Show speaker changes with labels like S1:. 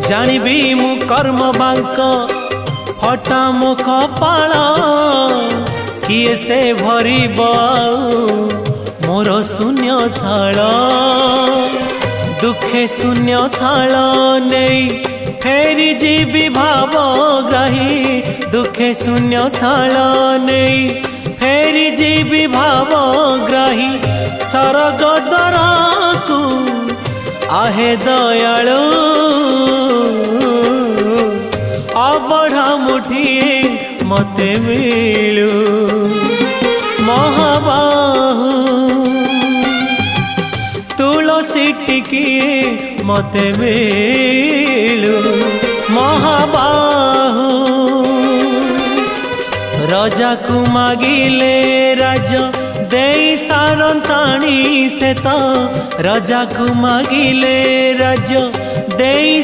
S1: जानिबी मु कर्म बांक फटा मो कपाल किए से भरिब मोर शून्य थाल दुखे शून्य थाल नहीं फेरी जीवी भावग्राही दुखे शून्य थाल नहीं फेरी जीवी भावग्राही सरग दरकू आहे दयालु अबढ़ा मुठिए मते मिलू महाबाहु तुलसी टिकिए मते मिलू महाबाहु राजा को मागिले राज देई सारंताणी से तो राजा को मागिले राज देई